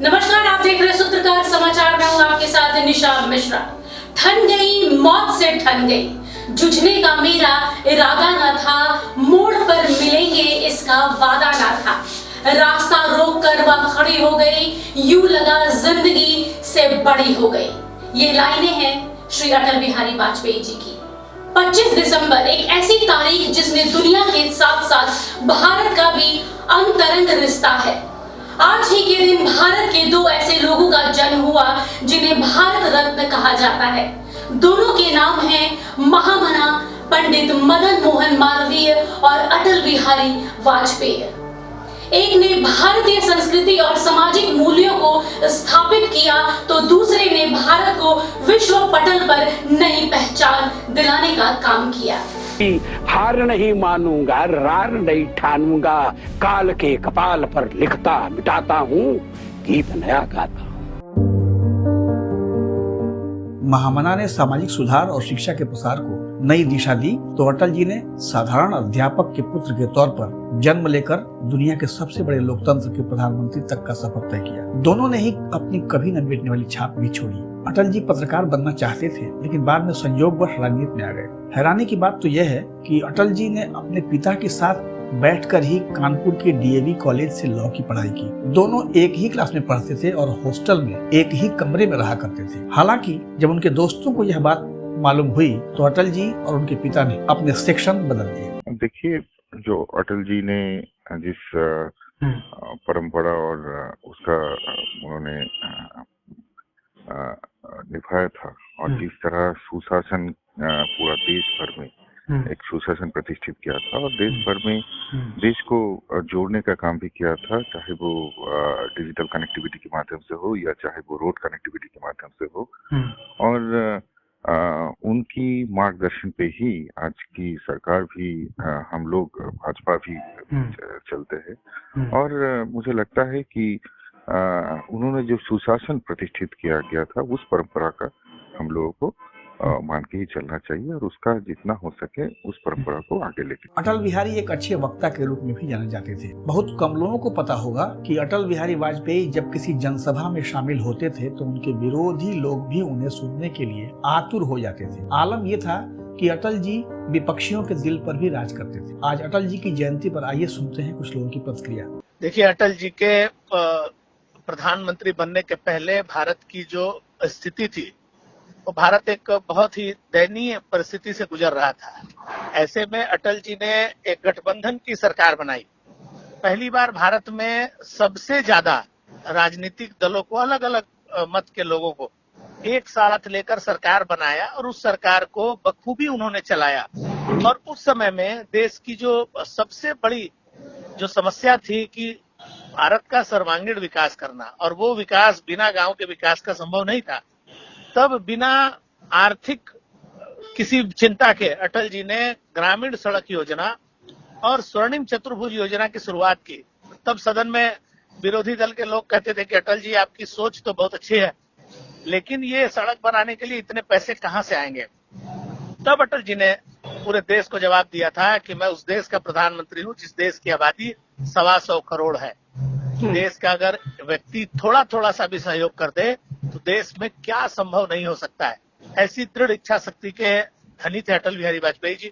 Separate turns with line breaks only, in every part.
नमस्कार, आप देख रहे सूत्रकार समाचार। मैं हूं आपके साथ निशा मिश्रा। ठन गई, मौत से ठन गई, जूझने का मेरा इरादा न था, मोड़ पर मिलेंगे इसका वादा न था, रास्ता रोक कर वह खड़ी हो गई, यूं लगा जिंदगी से बड़ी हो गई। ये लाइनें हैं श्री अटल बिहारी वाजपेयी जी की। 25 दिसंबर एक ऐसी तारीख जिसने दुनिया के साथ साथ भारत का भी अंतरंग रिश्ता है। आज ही के दिन भारत के दो ऐसे लोगों का जन्म हुआ जिन्हें भारत रत्न कहा जाता है। दोनों के नाम हैं महामना पंडित मदन मोहन मालवीय और अटल बिहारी वाजपेयी। एक ने भारतीय संस्कृति और सामाजिक मूल्यों को स्थापित किया तो दूसरे ने भारत को विश्व पटल पर नई पहचान दिलाने का काम किया।
हार नहीं मानूंगा, रार नहीं ठानूंगा, काल के कपाल पर लिखता मिटाता हूँ, गीत नया गाता।
महामना ने सामाजिक सुधार और शिक्षा के प्रसार को नई दिशा दी तो अटल जी ने साधारण अध्यापक के पुत्र के तौर पर जन्म लेकर दुनिया के सबसे बड़े लोकतंत्र के प्रधानमंत्री तक का सफर तय किया। दोनों ने ही अपनी कभी न मिटने वाली छाप भी छोड़ी। अटल जी पत्रकार बनना चाहते थे लेकिन बाद में संयोगवश राजनीति में आ गए। हैरानी की बात तो यह है कि अटल जी ने अपने पिता के साथ बैठकर ही कानपुर के डीएवी कॉलेज से लॉ की पढ़ाई की। दोनों एक ही क्लास में पढ़ते थे और हॉस्टल में एक ही कमरे में रहा करते थे। हालांकि जब उनके दोस्तों को यह बात मालूम हुई तो अटल जी और उनके पिता ने अपने सेक्शन बदल दिए।
देखिए, जो अटल जी ने जिस परंपरा और उसका उन्होंने निभाया था और जिस तरह सुशासन पूरा देश भर में एक सुशासन प्रतिष्ठित किया था और देश भर में देश को जोड़ने का काम भी किया था, चाहे वो डिजिटल कनेक्टिविटी के माध्यम से हो या चाहे वो रोड कनेक्टिविटी के माध्यम से हो। और उनकी मार्गदर्शन पे ही आज की सरकार भी हम लोग भाजपा भी चलते हैं। और मुझे लगता है कि उन्होंने जो सुशासन प्रतिष्ठित किया गया था उस परंपरा का हम लोगों को मान के ही चलना चाहिए और उसका जितना हो सके उस परंपरा को आगे लेके।
अटल बिहारी एक अच्छे वक्ता के रूप में भी जाने जाते थे। बहुत कम लोगों को पता होगा कि अटल बिहारी वाजपेयी जब किसी जनसभा में शामिल होते थे तो उनके विरोधी लोग भी उन्हें सुनने के लिए आतुर हो जाते थे। आलम यह था कि अटल जी विपक्षियों के दिल पर भी राज करते थे। आज अटल जी की जयंती पर आइए सुनते हैं कुछ लोगों की प्रतिक्रिया।
देखिए, अटल जी के प्रधानमंत्री बनने के पहले भारत की जो स्थिति थी वो भारत एक बहुत ही दयनीय परिस्थिति से गुजर रहा था। ऐसे में अटल जी ने एक गठबंधन की सरकार बनाई। पहली बार भारत में सबसे ज्यादा राजनीतिक दलों को, अलग अलग मत के लोगों को एक साथ लेकर सरकार बनाया और उस सरकार को बखूबी उन्होंने चलाया। और उस समय में देश की जो सबसे बड़ी जो समस्या थी कि भारत का सर्वांगीण विकास करना, और वो विकास बिना गांव के विकास का संभव नहीं था। तब बिना आर्थिक किसी चिंता के अटल जी ने ग्रामीण सड़क योजना और स्वर्णिम चतुर्भुज योजना की शुरुआत की। तब सदन में विरोधी दल के लोग कहते थे कि अटल जी आपकी सोच तो बहुत अच्छी है लेकिन ये सड़क बनाने के लिए इतने पैसे कहां से आएंगे। तब अटल जी ने पूरे देश को जवाब दिया था कि मैं उस देश का प्रधानमंत्री हूं जिस देश की आबादी 125 करोड़ है। देश का अगर व्यक्ति थोड़ा थोड़ा सा भी सहयोग कर दे तो देश में क्या संभव नहीं हो सकता है। ऐसी दृढ़ इच्छा शक्ति के धनी थे अटल बिहारी वाजपेयी जी।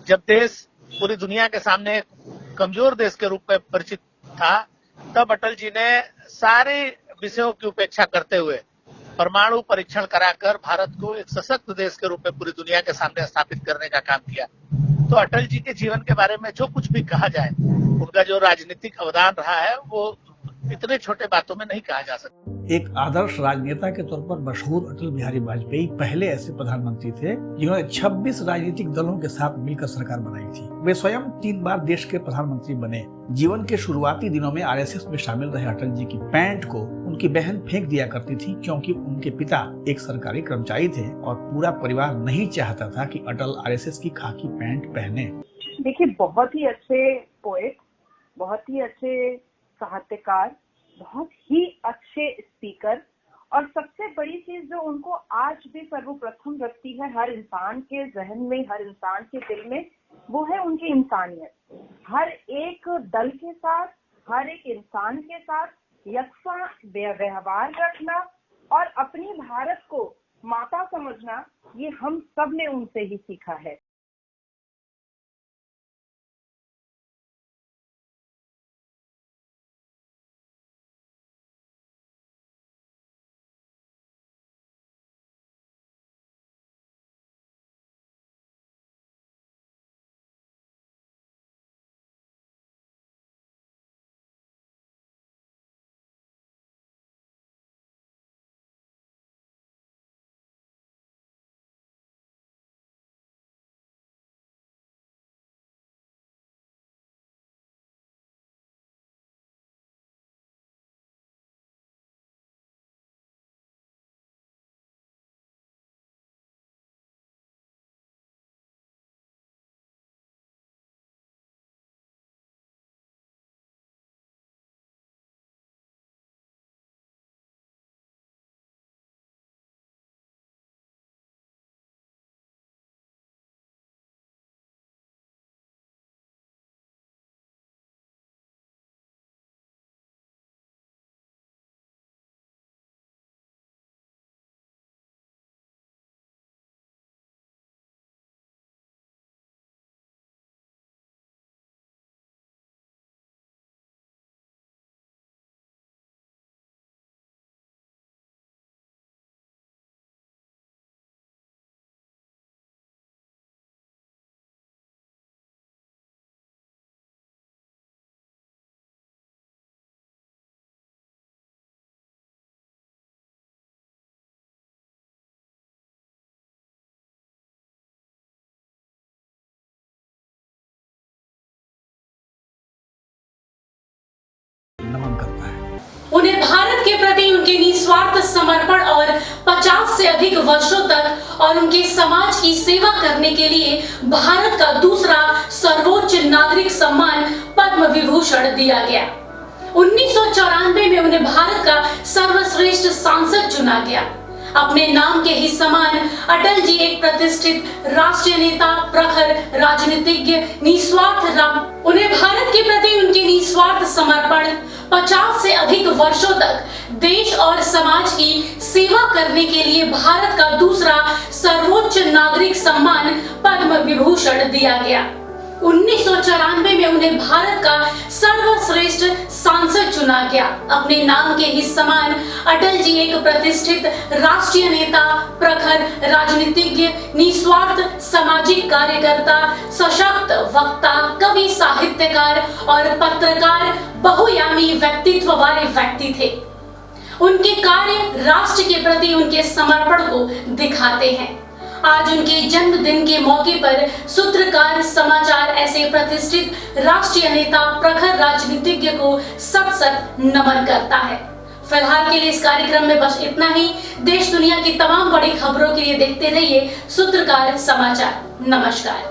जब देश पूरी दुनिया के सामने एक कमजोर देश के रूप में परिचित था तब अटल जी ने सारे विषयों की उपेक्षा करते हुए परमाणु परीक्षण कराकर भारत को एक सशक्त देश के रूप में पूरी दुनिया के सामने स्थापित करने का काम किया। तो अटल जी के जीवन के बारे में जो कुछ भी कहा जाए, उनका जो राजनीतिक अवदान रहा है वो इतने छोटे बातों में नहीं कहा जा सकता।
एक आदर्श राजनेता के तौर पर मशहूर अटल बिहारी वाजपेयी पहले ऐसे प्रधानमंत्री थे जिन्होंने 26 राजनीतिक दलों के साथ मिलकर सरकार बनाई थी। वे स्वयं 3 बार देश के प्रधानमंत्री बने। जीवन के शुरुआती दिनों में आरएसएस में शामिल रहे अटल जी की पैंट को उनकी बहन फेंक दिया करती थी क्योंकि उनके पिता एक सरकारी कर्मचारी थे और पूरा परिवार नहीं चाहता था कि अटल आरएसएस की खाकी पैंट पहने।
देखिए, बहुत ही अच्छे पोएट, बहुत ही अच्छे साहित्यकार, बहुत ही अच्छे स्पीकर, और सबसे बड़ी चीज जो उनको आज भी सर्वप्रथम रखती है हर इंसान के जहन में, हर इंसान के दिल में, वो है उनकी इंसानियत। हर एक दल के साथ, हर एक इंसान के साथ यकसा व्यवहार रखना और अपनी भारत को माता समझना, ये हम सब ने उनसे ही सीखा है।
नमन करता है।
उन्हें भारत के प्रति उनके निस्वार्थ समर्पण और 50 से अधिक वर्षों तक और उनके समाज की सेवा करने के लिए भारत का दूसरा सर्वोच्च नागरिक सम्मान पद्म विभूषण दिया गया। 1994 में उन्हें भारत का सर्वश्रेष्ठ सांसद चुना गया। अपने नाम के ही समान अटल जी एक प्रतिष्ठित राष्ट्रीय नेता, प्रखर राजनीतिज्ञ, निस्वार्थ राम। उन्हें भारत के प्रति उनके निस्वार्थ समर्पण, 50 से अधिक वर्षों तक देश और समाज की सेवा करने के लिए भारत का दूसरा सर्वोच्च नागरिक सम्मान पद्म विभूषण दिया गया। 1994 में उन्हें भारत का सर्वश्रेष्ठ सांसद चुना गया। अपने नाम के ही समान अटल जी एक प्रतिष्ठित राष्ट्रीय नेता, प्रखर राजनीतिज्ञ, निस्वार्थ सामाजिक कार्यकर्ता, सशक्त वक्ता, कवि, साहित्यकार और पत्रकार, बहुआयामी व्यक्तित्व वाले व्यक्ति थे। उनके कार्य राष्ट्र के प्रति उनके समर्पण को दिखाते हैं। आज उनके जन्मदिन के मौके पर सूत्रकार समाचार ऐसे प्रतिष्ठित राष्ट्रीय नेता, प्रखर राजनीतिज्ञ को सत सत नमन करता है। फिलहाल के लिए इस कार्यक्रम में बस इतना ही। देश दुनिया की तमाम बड़ी खबरों के लिए देखते रहिए सूत्रकार समाचार। नमस्कार।